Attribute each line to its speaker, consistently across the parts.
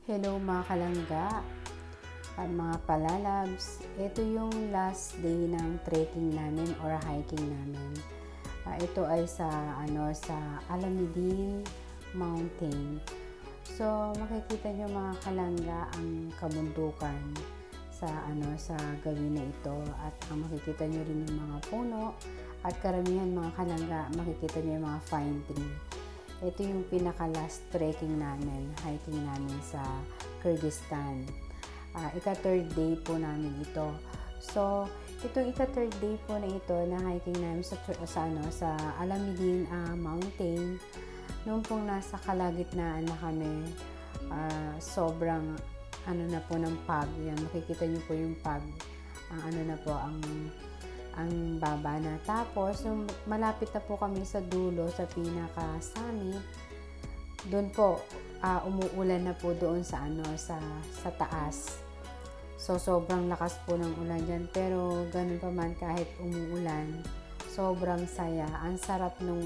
Speaker 1: Hello mga kalangga at mga palalabs. Ito yung last day ng trekking namin or hiking namin. Ito ay sa Alamidin Mountain. So makikita nyo mga kalangga ang kabundukan sa gawin na ito, at ang makikita nyo rin yung mga puno, at karamihan mga kalangga makikita nyo yung mga fine tree. Ito yung pinaka-last trekking namin, hiking namin sa Kyrgyzstan. Ika-third day po namin ito. So, itong ika-third day po na ito na hiking namin sa Alamidin Mountain. Noong pong nasa kalagitnaan na kami, sobrang na po ng pag. Yan, makikita niyo po yung pag. Ang baba na. Tapos, nung malapit na po kami sa dulo, sa pinaka-summit, doon po, umuulan na po doon sa taas. So, sobrang lakas po ng ulan dyan. Pero, ganun pa man, kahit umuulan, sobrang saya. Ang sarap nung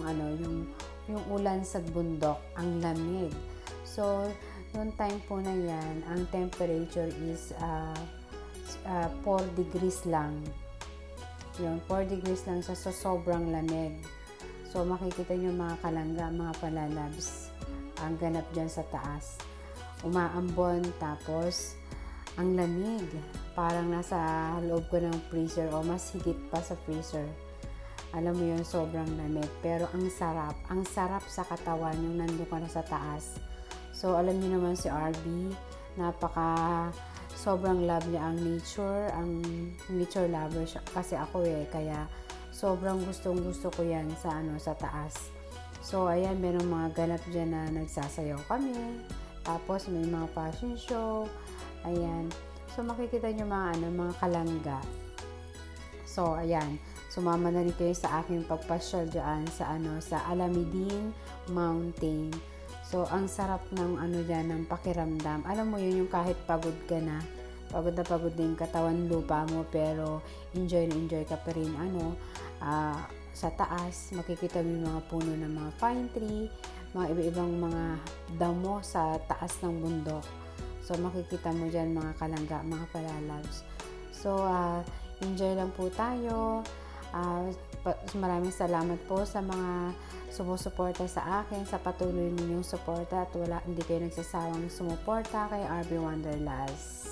Speaker 1: yung ulan sa bundok, ang lamig. So, noong time po na yan, ang temperature is 4 degrees lang. Yun, 4 degrees lang siya, so sobrang lamig. So makikita nyo mga kalangga, mga palalabs, ang ganap dyan sa taas. Umaambon, tapos ang lamig. Parang nasa loob ko ng freezer o mas higit pa sa freezer. Alam mo yun, sobrang lamig. Pero ang sarap sa katawan yung nandun ka na sa taas. So alam niyo naman si RB, sobrang love niya ang nature lover siya. Kasi ako kaya sobrang gustong gusto ko yan sa taas. So ayan, merong mga ganap dyan na nagsasayaw kami. Tapos may mga fashion show. Ayan. So makikita nyo mga kalangga. So ayan, sumama na rin kayo sa aking pagpasyal dyan sa Alamidin Mountain. So, ang sarap ng dyan, ng pakiramdam. Alam mo yun, yung kahit pagod ka na yung katawan lupa mo, pero enjoy ka pa rin sa taas. Makikita mo yung mga puno ng mga pine tree, mga iba-ibang mga damo sa taas ng bundok. So, makikita mo dyan mga kalangga, mga palalabs. So, enjoy lang po tayo. Maraming salamat po sa mga sumusuporta sa akin, sa patuloy ninyong suporta, at hindi kayo nagsasawang sumuporta kay RB Wanderlust.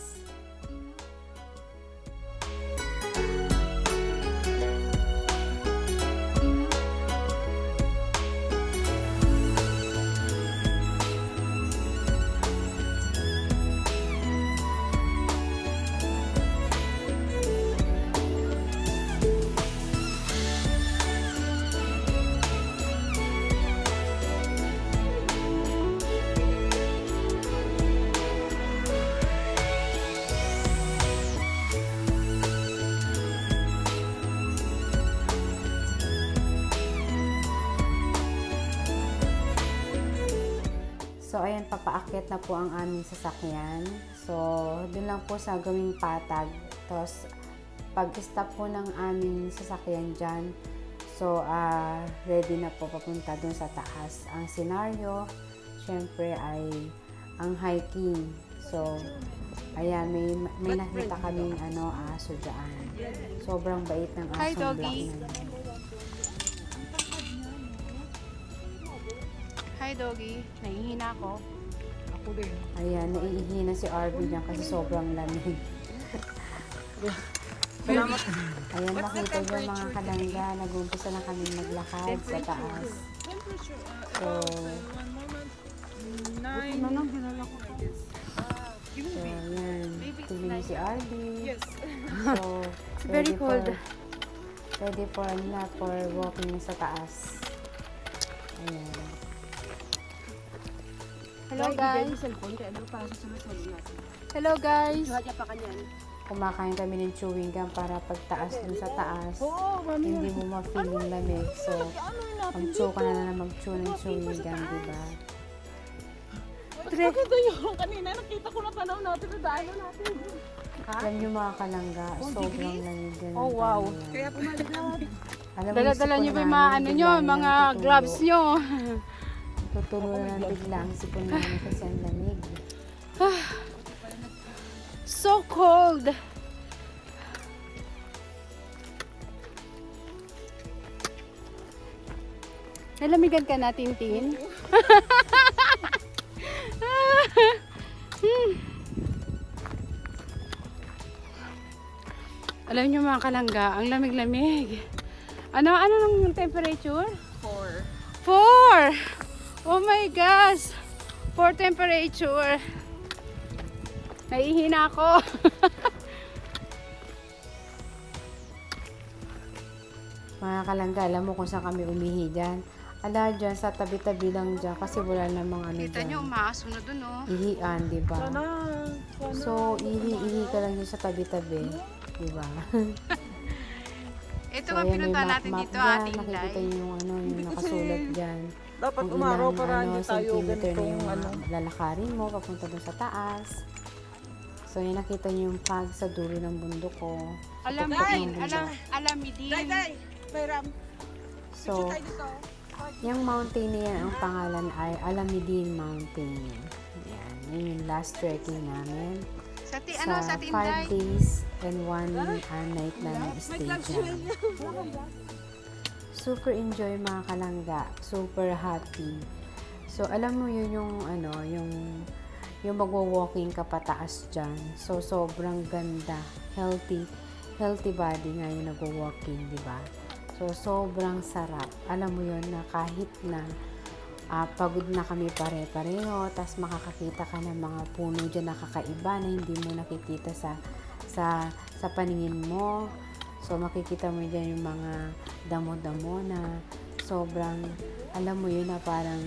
Speaker 1: So, ayan, papaakyat na po ang aming sasakyan. So, dun lang po sa gawing patag. Tapos, pag-stop po ng aming sasakyan dyan, so, ready na po papunta dun sa taas. Ang senaryo, syempre, ay ang hiking. So, ayan, may nakita kaming aso dyan. Sobrang bait ng asong black na yan.
Speaker 2: Hi, doggy. Nahihina ako.
Speaker 3: Ako din.
Speaker 1: Ayan, naiihina si RB niya kasi sobrang lamig.
Speaker 2: Salamat.
Speaker 1: Ayan, makita niyo mga kalangga, nag-umpisa na kami maglakad sa taas. So, ayan, tingin niyo si RB. So,
Speaker 2: It's very cold.
Speaker 1: Ready for walking sa taas. Ayan.
Speaker 2: Hello, guys. Hello, guys.
Speaker 1: Kumakain kami ng chewing gum para pagtaas dun sa taas, hindi mo ma-feel yung lamig. So, mag-chew ka na mag-chew ng chewing gum, diba?
Speaker 3: Nakita nyo, kanina nakita ko na tanaw natin na daanan natin.
Speaker 1: Alam nyo mga kalangga, sobrang lamig din.
Speaker 2: Oh, wow.
Speaker 3: Kaya pumalagad.
Speaker 2: Dala-dala nyo ba yung mga gloves nyo?
Speaker 1: Tutulo na ng bigla ang sipon namin kasi ang lamig.
Speaker 2: So cold. Nalamigan ka na, Tintin? Alam niyo mga kalangga, ang lamig-lamig. Ano nang temperature?
Speaker 3: 4.
Speaker 2: 4! Oh my gosh! 4 temperature. Naihina ako.
Speaker 1: Mga kalangga, alam mo kung saan kami umihi dyan? Ala dyan, sa tabi-tabi lang dyan kasi wala namang ano
Speaker 2: Kita niyo,
Speaker 1: dyan.
Speaker 2: umaasunod dun, oh.
Speaker 1: Ihian, di ba?
Speaker 3: Sana.
Speaker 1: So, ihi ka lang dyan sa tabi-tabi. Di ba?
Speaker 2: Ito
Speaker 1: So,
Speaker 2: ang
Speaker 1: ayan, may
Speaker 2: pinunta natin
Speaker 1: map-map
Speaker 2: dito,
Speaker 1: dyan.
Speaker 2: ating
Speaker 1: Nakikita
Speaker 2: day.
Speaker 1: niyo yung ano, yung nakasulat dyan.
Speaker 3: Dapat
Speaker 1: Kung
Speaker 3: umaraw
Speaker 1: ilang,
Speaker 3: para hindi tayo
Speaker 1: centimeter na
Speaker 3: ganitong
Speaker 1: yung
Speaker 3: ano.
Speaker 1: lalakarin mo papunta doon sa taas. So, yun nakita niyo yung fog sa dulo ng bundok ko. Sa tuktok ng bundok.
Speaker 2: Alamidin.
Speaker 3: Bayram.
Speaker 1: So, yung mountain na yan, ang pangalan ay Alamidin Mountain. Yan, yun yung last trekking namin.
Speaker 2: Sa
Speaker 1: 5
Speaker 2: Tinday.
Speaker 1: days and 1 night na nag-stay dyan. Super enjoy mga kalangga. Super happy. So, alam mo yun yung ano, yung magwa-walking ka pataas dyan. So, sobrang ganda. Healthy body nga yung nagwa-walking, di ba? So, sobrang sarap. Alam mo yun na kahit na pagod na kami pare-pareho, tas makakakita ka ng mga puno dyan na kakaiba na hindi mo nakikita sa paningin mo. So, makikita mo dyan yung mga damo-damo na sobrang, alam mo yun na parang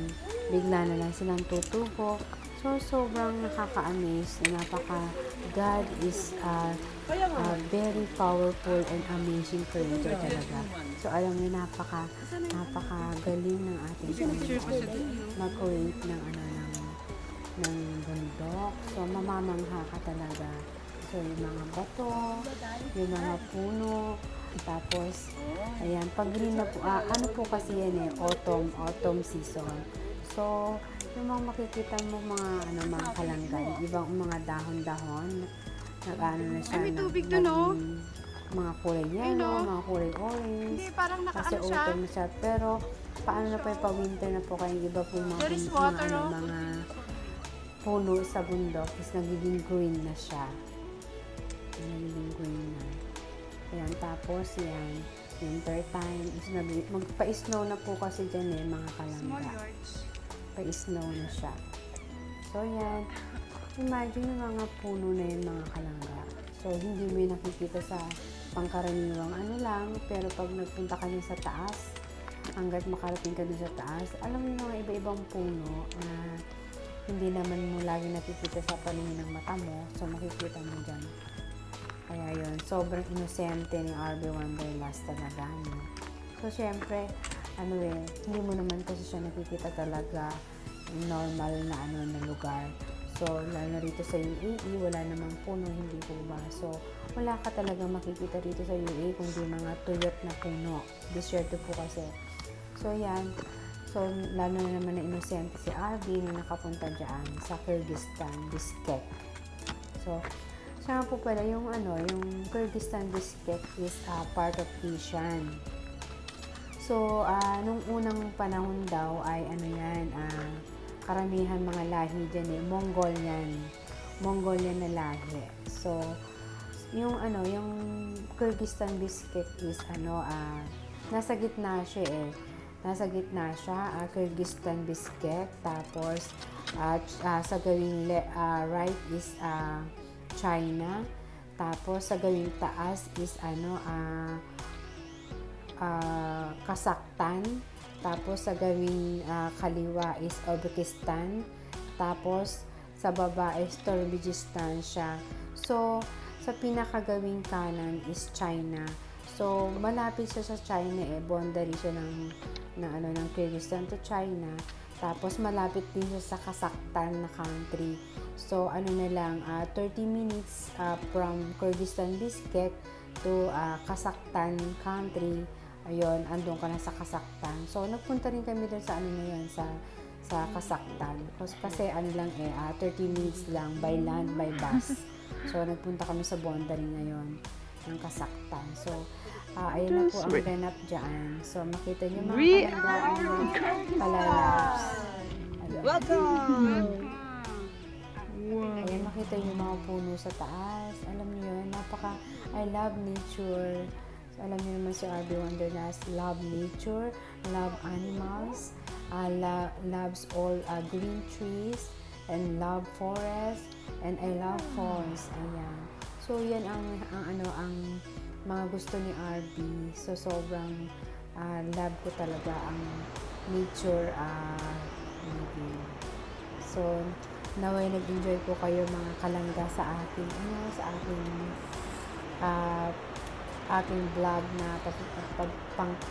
Speaker 1: bigla na lang silang tutubo. So, sobrang nakaka-amaze. God is very powerful and amazing creator talaga. So, alam mo, napaka-galing ng ating mag-create ng bundok. So, mamamangha ka talaga. So, yung mga bato, yung mga puno, tapos, ayan, pag green na po, ano po kasi yan autumn season. So, yung mga makikita mo mga kalangga, ibang mga dahon-dahon, nag-ano na siya,
Speaker 2: Ay, may tubig dun, oh.
Speaker 1: mga kulay yellow, mga kulay orange,
Speaker 2: Hindi, parang
Speaker 1: kasi
Speaker 2: nakaano siya.
Speaker 1: autumn na siya. Pero, paano na po yung pa-winter na po kayo, iba po mga,
Speaker 2: There is water, oh.
Speaker 1: mga puno sa bundok is nagiging green na siya. Nagiging green na. Ayan, tapos yan, winter time is magpa-snow na po kasi dyan mga kalangga. Pa-snow na siya. So, yan. Imagine yung mga puno na yun, mga kalangga. So, hindi mo yung nakikita sa pangkaraniwang ano lang, pero pag nagpunta ka sa taas, hanggat makarating ka dun sa taas, alam mo yung mga iba-ibang puno na hindi naman mo lagi nakikita sa paningin ng mata mo. So, makikita mo dyan. Kaya yun, sobrang inosente ng RV Wanderlust talaga. No? So, syempre, hindi mo naman kasi siya nakikita talaga normal na lugar. So, lalo rito sa UAE, wala namang puno, hindi po ba? So, wala ka talaga makikita rito sa UAE kundi mga tuyot na puno. Desierto po kasi. So, yan. So, lalo na naman na inosente si Arby na nakapunta dyan sa Kyrgyzstan, Bishkek. So, siya po pala yung Kyrgyzstan, Bishkek is part of Asian. So, nung unang panahon daw ay karamihan mga lahi dyan Mongolian na lahi. So, yung Kyrgyzstan, Bishkek is nasa gitna siya Kyrgyzstan, Bishkek, tapos sa gawing right is China, tapos sa gawing taas is Kazakhstan, tapos sa gawing kaliwa is Uzbekistan, tapos sa baba is Turkmenistan siya. So, sa pinakagawing kanan is China. So, malapit siya sa China boundary siya ng Kyrgyzstan to China. Tapos, malapit din siya sa Kazakhstan na country. So, 30 minutes from Kyrgyzstan, Bishkek to Kazakhstan country. Ayun, andun ka na sa Kazakhstan. So, nagpunta rin kami doon sa sa Kasaktan. Kasi ano lang 30 minutes lang by land, by bus. So, nagpunta kami sa boundary ngayon ng Kasaktan. So, ayun na po ang ganap dyan. So, makita nyo mga palalabs.
Speaker 3: Welcome!
Speaker 1: Ayan, makita nyo mga puno sa taas. Alam nyo yun, I love nature. So, alam nyo naman si RB Wonderlust, love nature, love animals, loves all green trees, and love forest, and I love falls. Ayan. So, yan ang mga gusto ni RB. So, sobrang love ko talaga ang nature living. So, naway nag-enjoy po kayo mga kalangga sa aking vlog na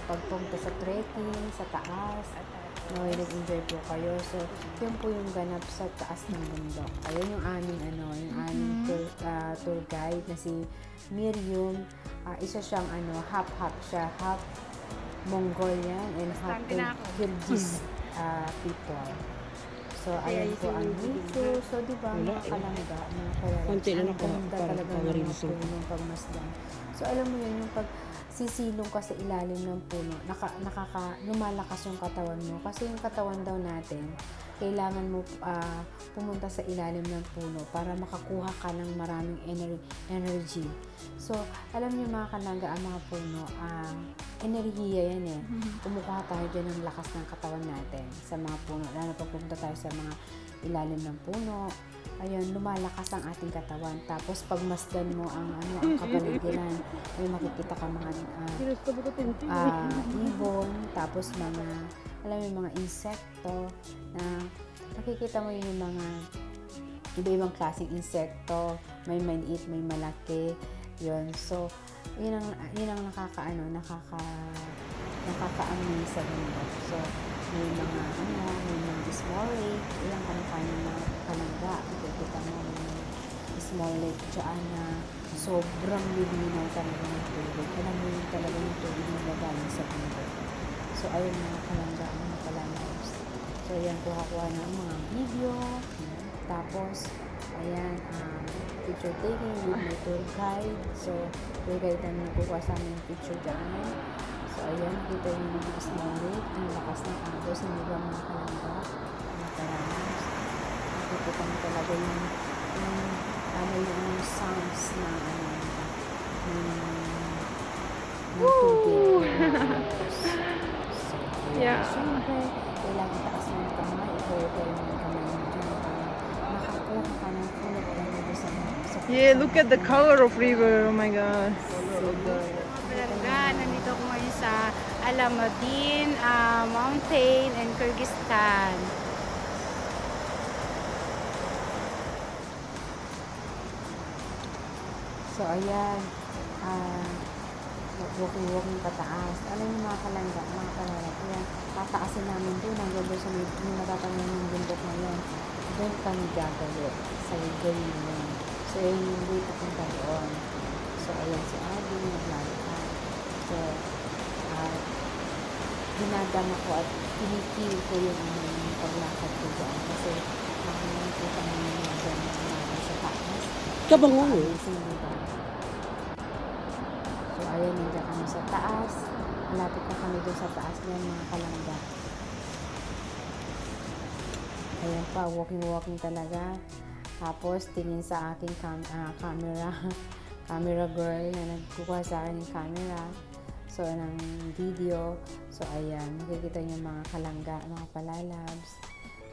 Speaker 1: pagpunta sa trekking, sa taas. Naway nag-enjoy po kayo. So, yun po yung ganap sa taas ng bundok. Ayun yung aming tour guide na si Miriam. Isa siyang half siya, half Mongolian and half Kyrgyz people. So, ayan po ang nature. So, di ba, mga kalangga, mga kalangga, ang ganda talaga ng mga punong pagmasdan. So, alam mo yun, yung pag sisilong ka sa ilalim ng puno, lumalakas yung katawan mo. Kasi yung katawan daw natin, kailangan mo pumunta sa ilalim ng puno para makakuha ka ng maraming energy. So, alam niyo mga kalangga, ang mga puno, enerhiya yan eh. Kumukuha tayo dyan ng lakas ng katawan natin sa mga puno. Lalo pag pumunta tayo sa mga ilalim ng puno, ayun, lumalakas ang ating katawan. Tapos, pag masdan mo ang kapaligiran, may makikita ka mga ibon, tapos mga insekto, na nakikita mo yung mga iba-ibang klaseng insekto, may maliit, may malaki, yun. So, yun ang nakaka-amaze sa bundok. So, may mga small lake, ilang kanya-kanya mga kalangga. Kita mo yung small lake dyan na sobrang lilinaw talaga ng tubig. Alam mo yun talaga yung tubig na galing sa bundok. So, ayun mga kalangga, mga palalabs. So, ayan, kuha ng mga video. Tapos, ayan, picture taking with my tour guide. So, tour guide namin nagkukuha sa amin picture dyan. So, ayan, nakita yung mga small lake, ang lakas ng agos, hindi ba mga kalangga, mga palalabs. Nakikita mo talaga yung sounds ng tubig. So, ayan, syempre, kailangan itaas mo yung kamay, ito yung kamay mo dyan para makakuha ka ng full of energy sa
Speaker 3: Yeah, look at the color of river. Oh my god.
Speaker 2: Palangga, nandito ko ngayon sa Alameddin Mountain in Kyrgyzstan.
Speaker 1: So, ayan, walking pataas. Alam niyo mga kalangga, mga palalak, ayan, tataasin namin doon hanggang doon sa may natatangin ng bundok ngayon. Doon kami gagawa sa gawin yun. So, yun yung way papunta doon. So, ayan si Abby, naglalakad. So, dinadama ko at pinipil ko yung paglakad ko dyan. Kasi, nakikita namin yung gano'n sa taas.
Speaker 3: Kabangon.
Speaker 1: So, ayan, nandiyan kami sa taas. Malapit na kami doon sa taas niyan, mga kalangga. Ayan pa, walking talaga. Tapos, tingin sa aking camera girl na nagkukuha sa akin ng camera. So, ng video. So, ayan, makikita niyo mga kalangga, mga palalabs.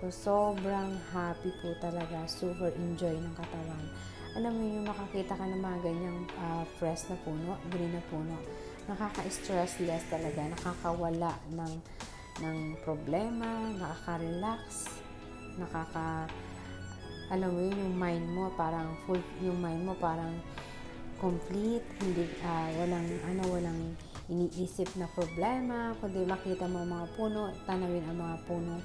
Speaker 1: So, sobrang happy po talaga. Super enjoy ng katawan. Alam mo yung makakita ka ng mga ganyang fresh na puno, green na puno. Nakaka-stress less talaga. Nakakawala ng problema, nakaka-relax, alam mo yun, yung mind mo parang full, yung mind mo parang complete, hindi, walang iniisip na problema, kundi makita mo ang mga puno, tanawin ang mga puno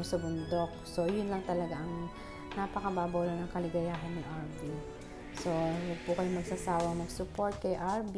Speaker 1: sa bundok. So, yun lang talaga ang napakababaw lang ng kaligayahan ni RB. So, huwag po kayo magsasawang mag-support kay RB.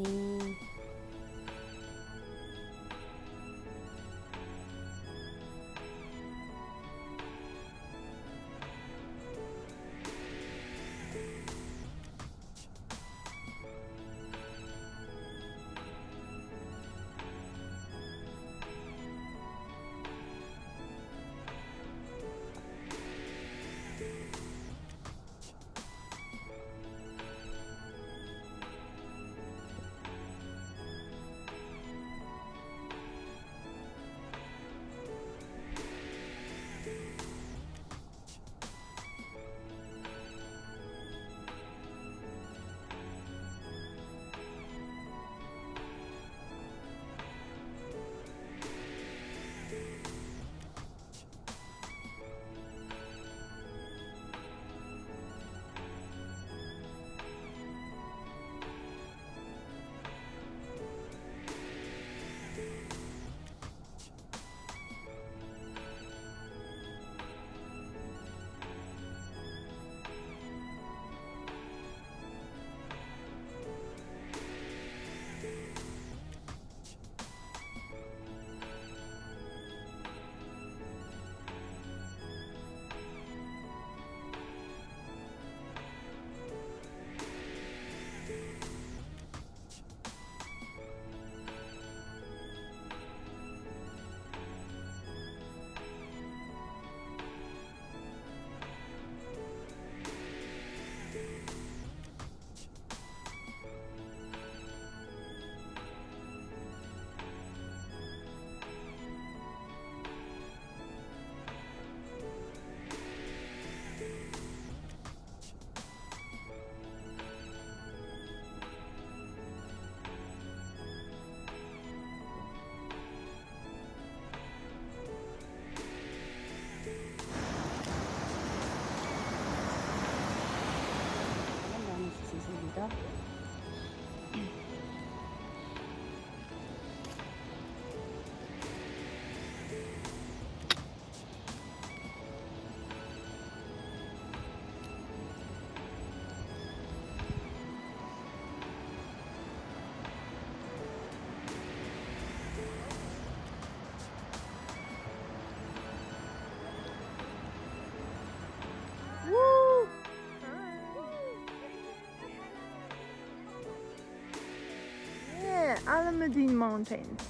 Speaker 3: Alamein Mountains.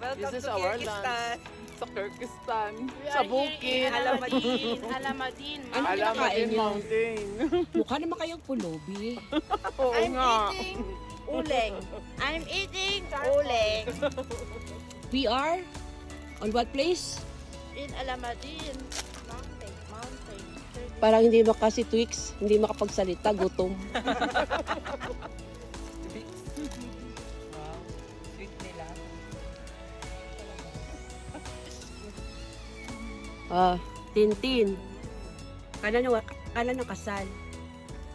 Speaker 4: Welcome
Speaker 3: This is
Speaker 4: to
Speaker 3: our
Speaker 4: Kyrgyzstan.
Speaker 3: Sa Kyrgyzstan, sa bukid.
Speaker 4: Alamein.
Speaker 2: Alamadin.
Speaker 3: Alamein Mountain.
Speaker 5: Mukha naman kayong pulubi.
Speaker 3: Oo nga.
Speaker 4: Uleng. I'm eating uleng.
Speaker 5: We are on what place?
Speaker 4: In Alamein. Mountain.
Speaker 5: Parang hindi makasi Twix, hindi makapagsalita, gutom.
Speaker 4: Sweet nila.
Speaker 5: Tintin. Kanan ng kasal.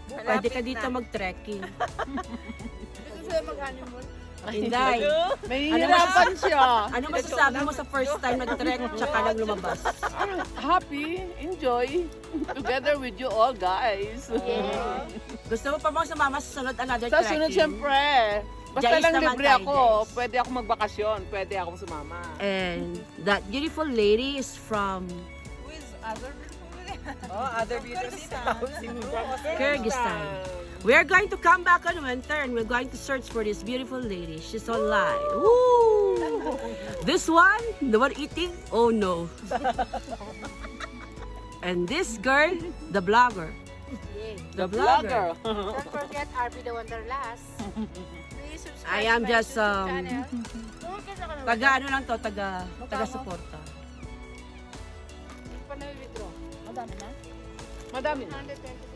Speaker 5: Pwede ka dito mag-trekking.
Speaker 4: Gusto sila mag-honeymoon?
Speaker 5: Inday,
Speaker 3: May hirapan siya.
Speaker 5: ano masasabi mo sa first time nag-trek tsaka lang lumabas?
Speaker 3: Happy, enjoy. Together with you all, guys.
Speaker 5: Gusto mo pa bang sumama sa sunod another
Speaker 3: Sa
Speaker 5: trekking?
Speaker 3: sunod, syempre. Basta
Speaker 5: Jais
Speaker 3: lang
Speaker 5: naman
Speaker 3: libre
Speaker 5: tayo,
Speaker 3: ako.
Speaker 5: Jais.
Speaker 3: Pwede ako magbakasyon. Pwede ako sumama.
Speaker 5: And that beautiful lady is from
Speaker 4: Who is other beautiful? Oh, other beautiful.
Speaker 5: Kyrgyzstan. We are going to come back on winter and we're going to search for this beautiful lady. She's online. Woo! This one, the one eating, oh no. And this girl, the blogger.
Speaker 3: The vlogger.
Speaker 2: Don't forget RP the Wanderlust. Please subscribe
Speaker 5: I am
Speaker 2: to my
Speaker 5: just,
Speaker 2: YouTube channel.
Speaker 5: Taga ano lang to, taga suporta.
Speaker 2: Hindi pa na-withdraw.
Speaker 3: Madami na.
Speaker 2: 120.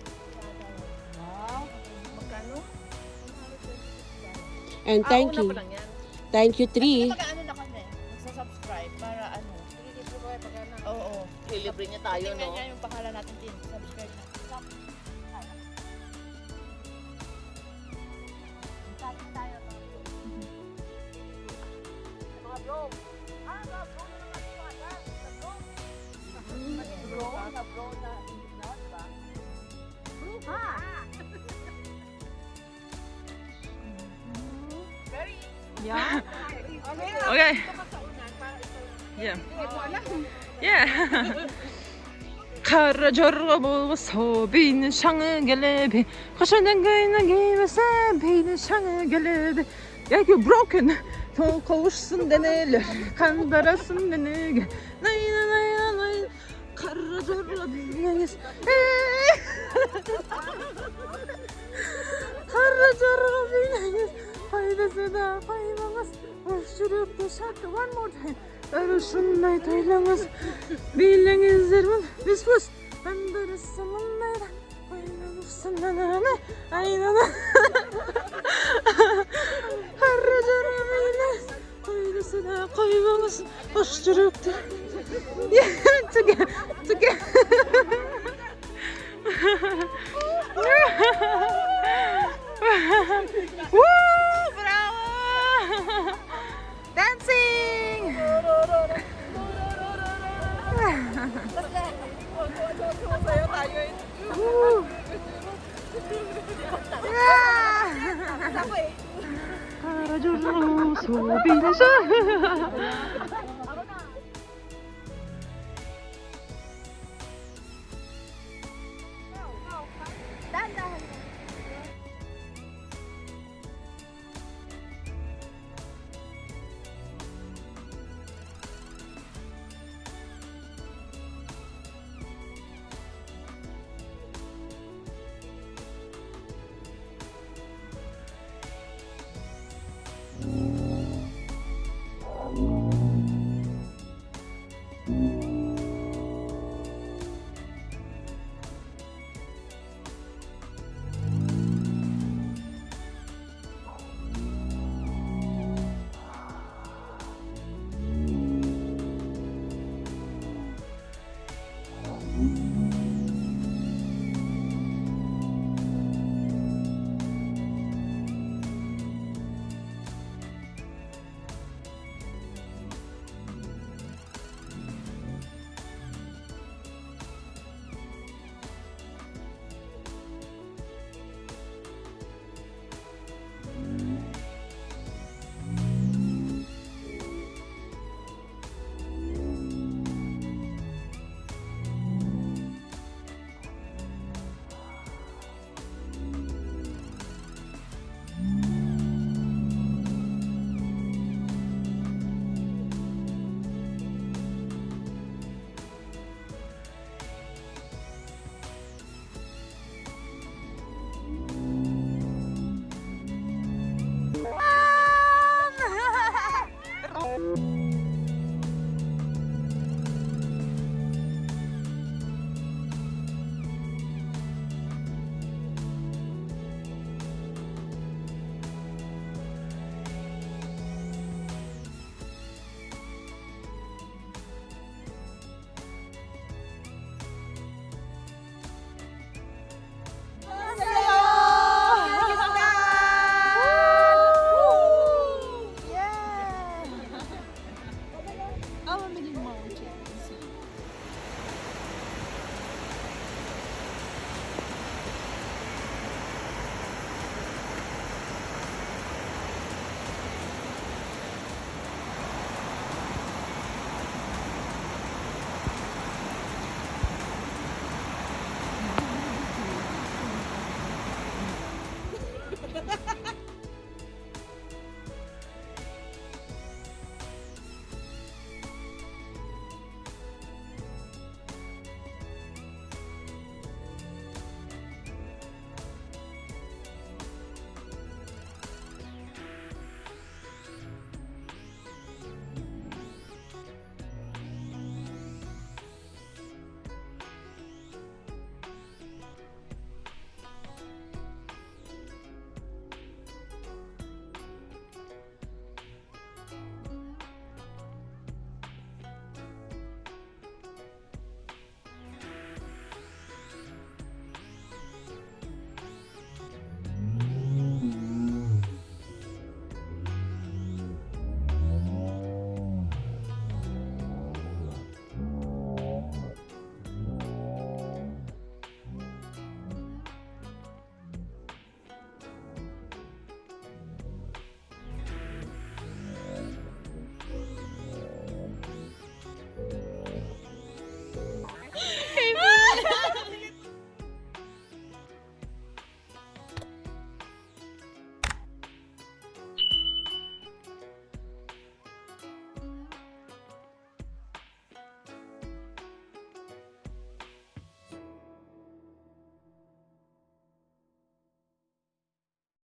Speaker 5: And thank you.
Speaker 4: Una pa lang yan.
Speaker 5: Thank you, Tree.
Speaker 4: Pag-ano na kami, magsa-subscribe para ano.
Speaker 2: Hindi po kayo pag ano.
Speaker 4: Oo. Ilibre niya tayo,
Speaker 2: Tingnan
Speaker 4: no?
Speaker 2: niya yung pangalan natin din. Subscribe na.
Speaker 3: Okay. Yeah. Yeah. Karajarabo sobin şanı gelebe Koşadan gayna giyme sebeyni şanı gelebe Ya ki broken Tol kavuşsun deneyle Kandarasın denege Nay nay nay nay Karajarabo yeniz Karajarabo yeniz Faydası da faydamız Şurup da şarkı one more time Şunday toylamız Bilengizlerim biz pus Ben darısın onlara Faydamızsın anane Aynen Harracarım yeniz Faydası da koymamız Şurup da Together Woo! Bravo! Dancing! Woo! Yeah! Karacalı soğuk bir